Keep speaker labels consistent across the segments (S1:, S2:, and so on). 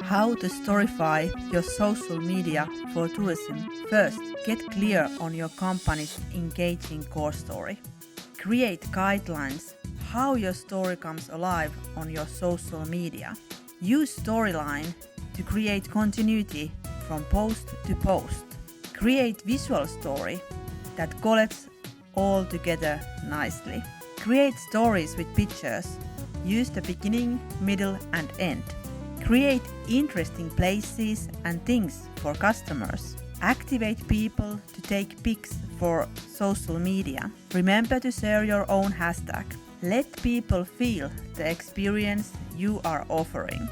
S1: How to storify your social media for tourism. First, get clear on your company's engaging core story. Create guidelines how your story comes alive on your social media. Use storyline to create continuity from post to post. Create visual story that collects all together nicely. Create stories with pictures. Use the beginning, middle and end. Create interesting places and things for customers. Activate people to take pics for social media. Remember to share your own hashtag. Let people feel the experience you are offering.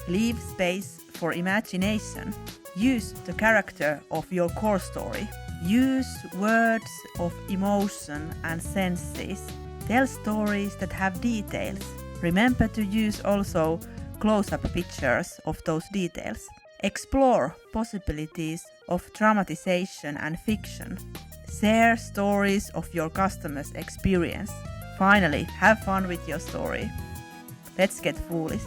S1: Leave space for imagination. Use the character of your core story. Use words of emotion and senses. Tell stories that have details. Remember to use also close-up pictures of those details. Explore possibilities of dramatization and fiction. Share stories of your customers' experience. Finally, have fun with your story. Let's get foolish.